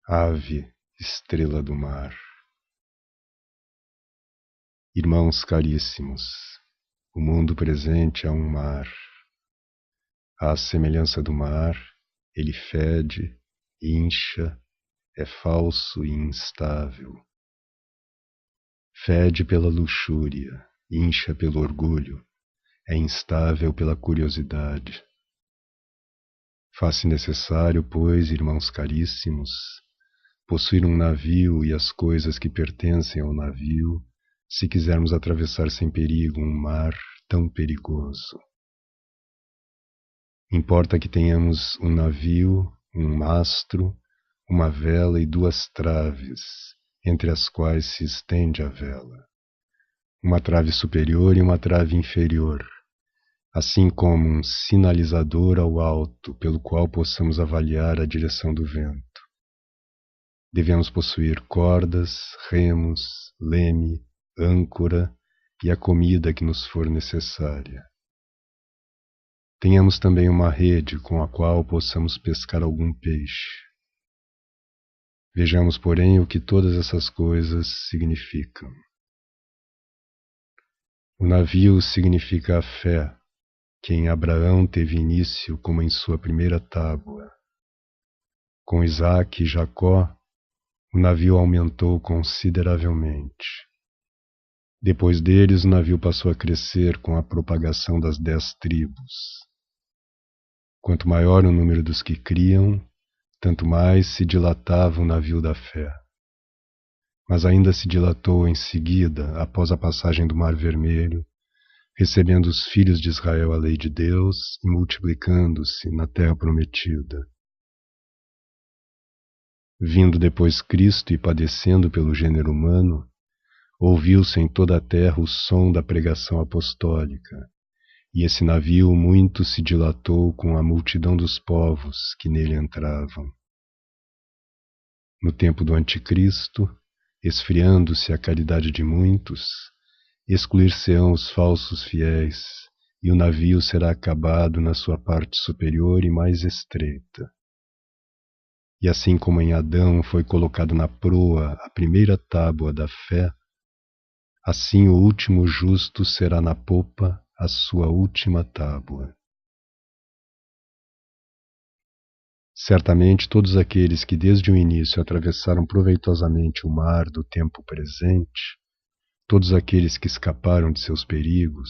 ave, estrela do mar. Irmãos caríssimos, o mundo presente é um mar. À semelhança do mar, ele fede, incha, é falso e instável. Fede pela luxúria, incha pelo orgulho, é instável pela curiosidade. Faz-se necessário, pois, irmãos caríssimos, possuir um navio e as coisas que pertencem ao navio, se quisermos atravessar sem perigo um mar tão perigoso. Importa que tenhamos um navio, um mastro, uma vela e duas traves, entre as quais se estende a vela. Uma trave superior e uma trave inferior, assim como um sinalizador ao alto pelo qual possamos avaliar a direção do vento. Devemos possuir cordas, remos, leme, âncora e a comida que nos for necessária. Tenhamos também uma rede com a qual possamos pescar algum peixe. Vejamos, porém, o que todas essas coisas significam. O navio significa a fé, que em Abraão teve início como em sua primeira tábua. Com Isaque e Jacó, o navio aumentou consideravelmente. Depois deles, o navio passou a crescer com a propagação das 10 tribos. Quanto maior o número dos que criam, tanto mais se dilatava o navio da fé. Mas ainda se dilatou em seguida, após a passagem do Mar Vermelho, recebendo os filhos de Israel a lei de Deus e multiplicando-se na terra prometida. Vindo depois Cristo e padecendo pelo gênero humano, ouviu-se em toda a terra o som da pregação apostólica, e esse navio muito se dilatou com a multidão dos povos que nele entravam. No tempo do Anticristo, esfriando-se a caridade de muitos, excluir-se-ão os falsos fiéis, e o navio será acabado na sua parte superior e mais estreita. E assim como em Adão foi colocado na proa a primeira tábua da fé, assim o último justo será na popa a sua última tábua. Certamente todos aqueles que desde o início atravessaram proveitosamente o mar do tempo presente, todos aqueles que escaparam de seus perigos,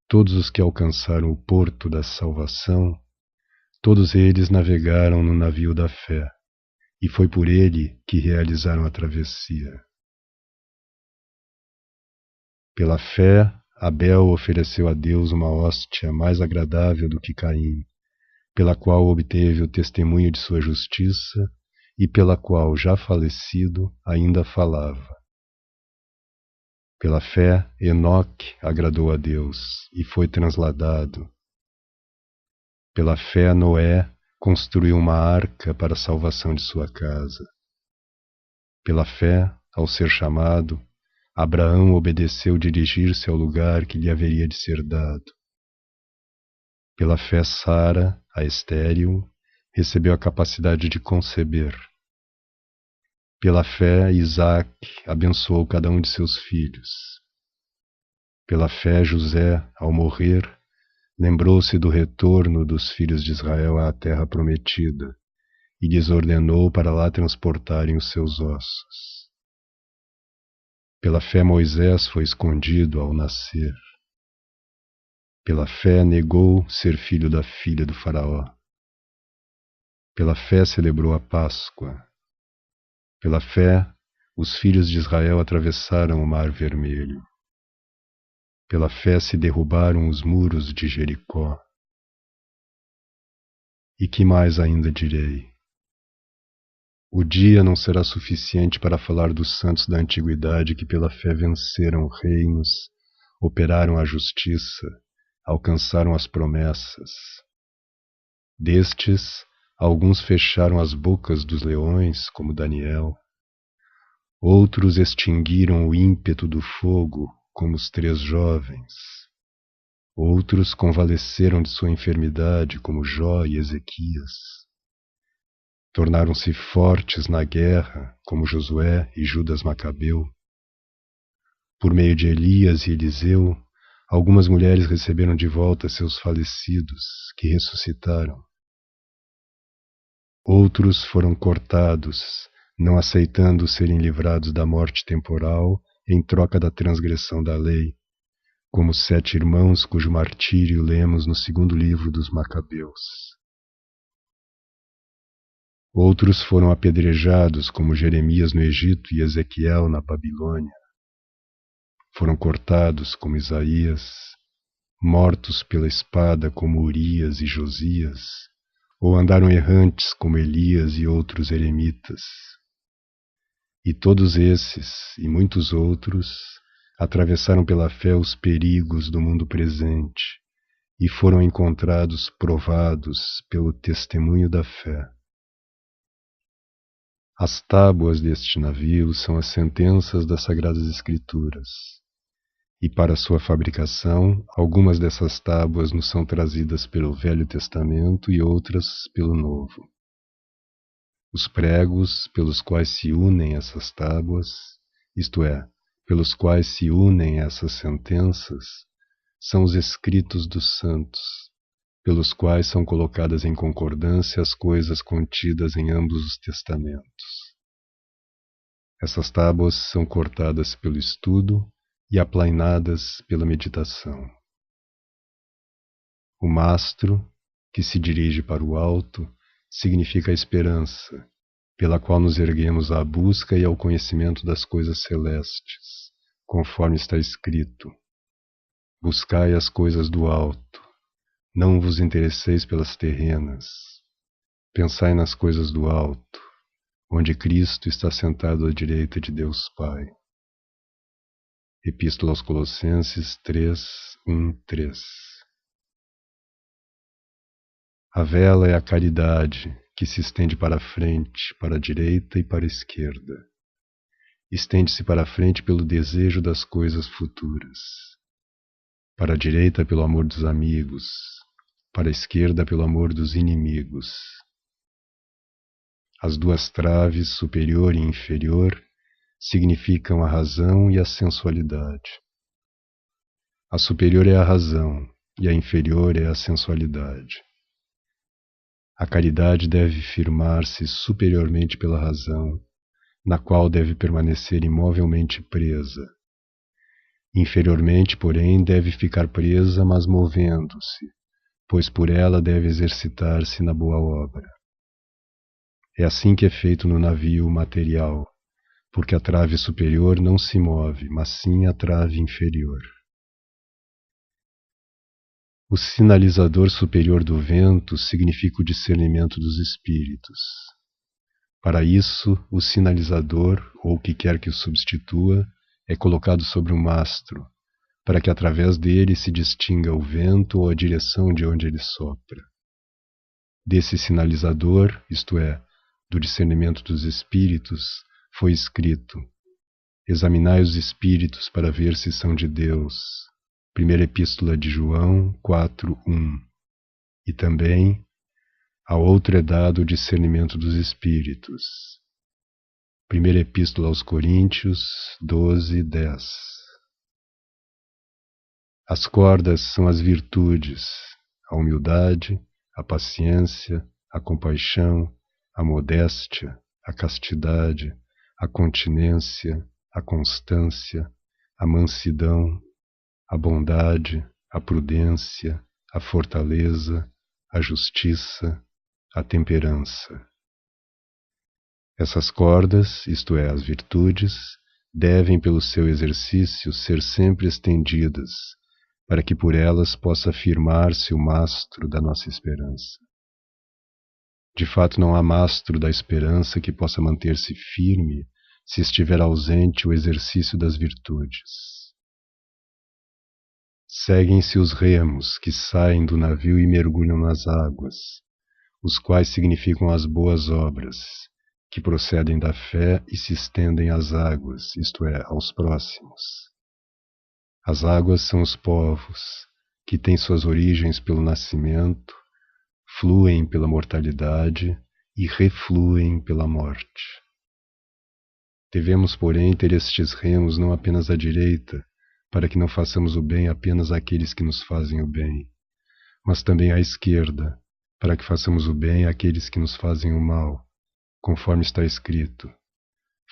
todos os que alcançaram o porto da salvação, todos eles navegaram no navio da fé, e foi por ele que realizaram a travessia. Pela fé, Abel ofereceu a Deus uma hóstia mais agradável do que Caim, pela qual obteve o testemunho de sua justiça e pela qual, já falecido, ainda falava. Pela fé, Enoque agradou a Deus e foi transladado. Pela fé, Noé construiu uma arca para a salvação de sua casa. Pela fé, ao ser chamado, Abraão obedeceu dirigir-se ao lugar que lhe haveria de ser dado. Pela fé, Sara, a estéril, recebeu a capacidade de conceber. Pela fé, Isaque abençoou cada um de seus filhos. Pela fé, José, ao morrer, lembrou-se do retorno dos filhos de Israel à terra prometida e lhes ordenou para lá transportarem os seus ossos. Pela fé, Moisés foi escondido ao nascer. Pela fé, negou ser filho da filha do faraó. Pela fé, celebrou a Páscoa. Pela fé, os filhos de Israel atravessaram o Mar Vermelho. Pela fé se derrubaram os muros de Jericó. E que mais ainda direi? O dia não será suficiente para falar dos santos da antiguidade que pela fé venceram reinos, operaram a justiça, alcançaram as promessas. Destes, alguns fecharam as bocas dos leões, como Daniel. Outros extinguiram o ímpeto do fogo, como os 3 jovens. Outros convalesceram de sua enfermidade, como Jó e Ezequias. tornaram-se fortes na guerra, como Josué e Judas Macabeu. Por meio de Elias e Eliseu, algumas mulheres receberam de volta seus falecidos, que ressuscitaram. Outros foram cortados, não aceitando serem livrados da morte temporal em troca da transgressão da lei, como 7 irmãos cujo martírio lemos no 2º livro dos Macabeus. Outros foram apedrejados, como Jeremias no Egito e Ezequiel na Babilônia. Foram cortados, como Isaías, mortos pela espada, como Urias e Josias, ou andaram errantes, como Elias e outros eremitas. E todos esses, e muitos outros, atravessaram pela fé os perigos do mundo presente e foram encontrados provados pelo testemunho da fé. As tábuas deste navio são as sentenças das Sagradas Escrituras, e para sua fabricação, algumas dessas tábuas nos são trazidas pelo Velho Testamento e outras pelo Novo. Os pregos pelos quais se unem essas tábuas, isto é, pelos quais se unem essas sentenças, são os escritos dos santos, pelos quais são colocadas em concordância as coisas contidas em ambos os testamentos. Essas tábuas são cortadas pelo estudo e aplainadas pela meditação. O mastro, que se dirige para o alto, significa a esperança, pela qual nos erguemos à busca e ao conhecimento das coisas celestes, conforme está escrito: buscai as coisas do alto, não vos interesseis pelas terrenas, pensai nas coisas do alto, onde Cristo está sentado à direita de Deus Pai. Epístola aos Colossenses 3:1-3. A vela é a caridade, que se estende para a frente, para a direita e para a esquerda. Estende-se para a frente pelo desejo das coisas futuras, para a direita pelo amor dos amigos, para a esquerda pelo amor dos inimigos. As 2 traves, superior e inferior, significam a razão e a sensualidade. A superior é a razão e a inferior é a sensualidade. A caridade deve firmar-se superiormente pela razão, na qual deve permanecer imovelmente presa. Inferiormente, porém, deve ficar presa, mas movendo-se, pois por ela deve exercitar-se na boa obra. É assim que é feito no navio material, porque a trave superior não se move, mas sim a trave inferior. O sinalizador superior do vento significa o discernimento dos espíritos. Para isso, o sinalizador, ou o que quer que o substitua, é colocado sobre um mastro, para que através dele se distinga o vento ou a direção de onde ele sopra. Desse sinalizador, isto é, do discernimento dos espíritos, foi escrito: examinai os espíritos para ver se são de Deus. Primeira Epístola de João 4:1. E também, a outro é dado o discernimento dos espíritos. Primeira Epístola aos Coríntios 12:10. As cordas são as virtudes, a humildade, a paciência, a compaixão, a modéstia, a castidade, a continência, a constância, a mansidão, a bondade, a prudência, a fortaleza, a justiça, a temperança. Essas cordas, isto é, as virtudes, devem pelo seu exercício ser sempre estendidas, para que por elas possa firmar-se o mastro da nossa esperança. De fato, não há mastro da esperança que possa manter-se firme se estiver ausente o exercício das virtudes. Seguem-se os remos que saem do navio e mergulham nas águas, os quais significam as boas obras, que procedem da fé e se estendem às águas, isto é, aos próximos. As águas são os povos, que têm suas origens pelo nascimento, fluem pela mortalidade e refluem pela morte. Devemos, porém, ter estes remos não apenas à direita, para que não façamos o bem apenas àqueles que nos fazem o bem, mas também à esquerda, para que façamos o bem àqueles que nos fazem o mal, conforme está escrito: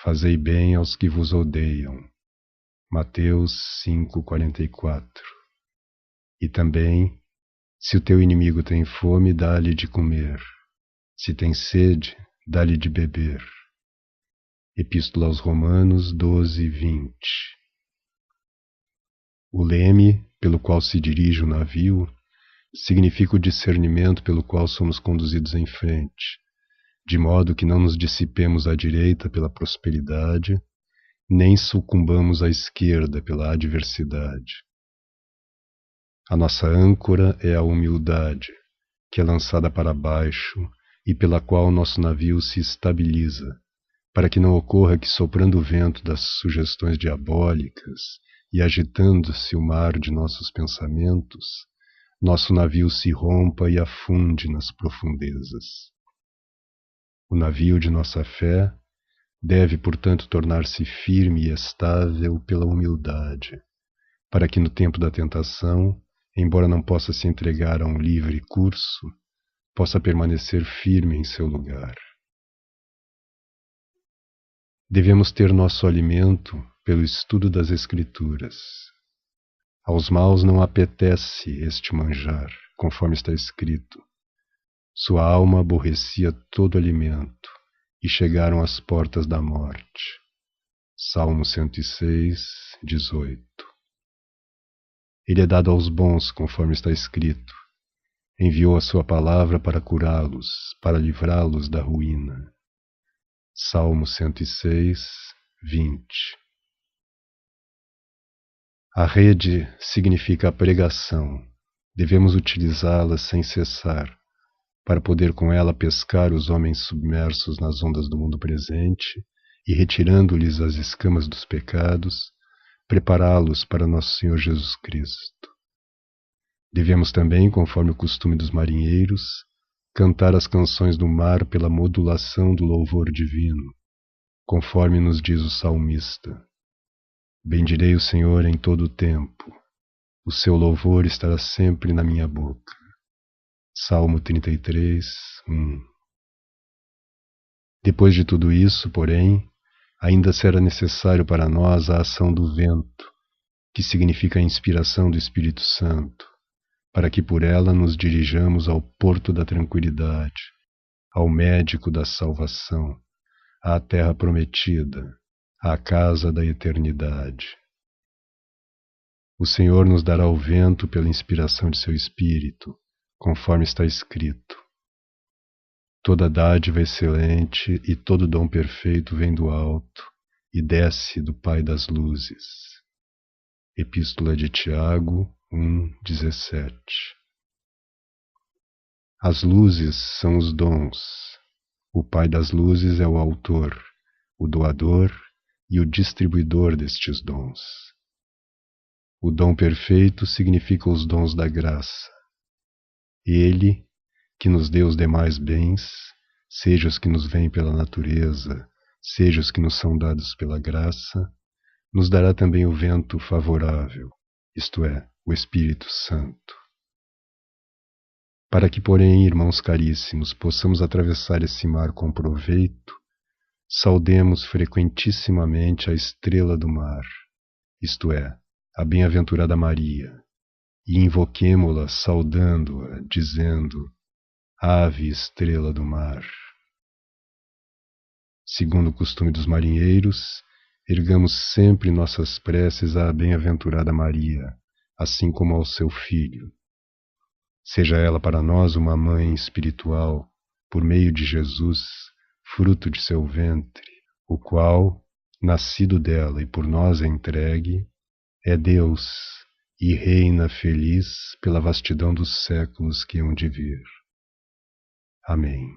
fazei bem aos que vos odeiam. Mateus 5,44. E também, se o teu inimigo tem fome, dá-lhe de comer. Se tem sede, dá-lhe de beber. Epístola aos Romanos 12:20. O leme, pelo qual se dirige o navio, significa o discernimento pelo qual somos conduzidos em frente, de modo que não nos dissipemos à direita pela prosperidade, nem sucumbamos à esquerda pela adversidade. A nossa âncora é a humildade, que é lançada para baixo e pela qual nosso navio se estabiliza, para que não ocorra que, soprando o vento das sugestões diabólicas e agitando-se o mar de nossos pensamentos, nosso navio se rompa e afunde nas profundezas. O navio de nossa fé deve, portanto, tornar-se firme e estável pela humildade, para que no tempo da tentação, embora não possa se entregar a um livre curso, possa permanecer firme em seu lugar. Devemos ter nosso alimento pelo estudo das Escrituras. Aos maus não apetece este manjar, conforme está escrito: sua alma aborrecia todo alimento, e chegaram às portas da morte. Salmo 106:18. Ele é dado aos bons, conforme está escrito: enviou a sua palavra para curá-los, para livrá-los da ruína. Salmo 106:20. A rede significa a pregação. Devemos utilizá-la sem cessar, para poder com ela pescar os homens submersos nas ondas do mundo presente e, retirando-lhes as escamas dos pecados, prepará-los para nosso Senhor Jesus Cristo. Devemos também, conforme o costume dos marinheiros, cantar as canções do mar pela modulação do louvor divino, conforme nos diz o salmista: bendirei o Senhor em todo o tempo, o seu louvor estará sempre na minha boca. Salmo 33:1. Depois de tudo isso, porém, ainda será necessário para nós a ação do vento, que significa a inspiração do Espírito Santo, para que por ela nos dirijamos ao porto da tranquilidade, ao médico da salvação, à terra prometida, à casa da eternidade. O Senhor nos dará o vento pela inspiração de seu Espírito, conforme está escrito: toda dádiva excelente e todo dom perfeito vem do alto e desce do Pai das luzes. Epístola de Tiago 1:17. As luzes são os dons. O Pai das luzes é o autor, o doador e o distribuidor destes dons. O dom perfeito significa os dons da graça. Ele, que nos dê os demais bens, seja os que nos vêm pela natureza, seja os que nos são dados pela graça, nos dará também o vento favorável, isto é, o Espírito Santo. Para que, porém, irmãos caríssimos, possamos atravessar esse mar com proveito, saudemos frequentissimamente a estrela do mar, isto é, a bem-aventurada Maria, e invoquemo-la saudando-a, dizendo: Ave estrela do mar. Segundo o costume dos marinheiros, ergamos sempre nossas preces à bem-aventurada Maria, assim como ao seu filho. Seja ela para nós uma mãe espiritual, por meio de Jesus, fruto de seu ventre, o qual, nascido dela e por nós entregue, é Deus e reina feliz pela vastidão dos séculos que hão de vir. Amém.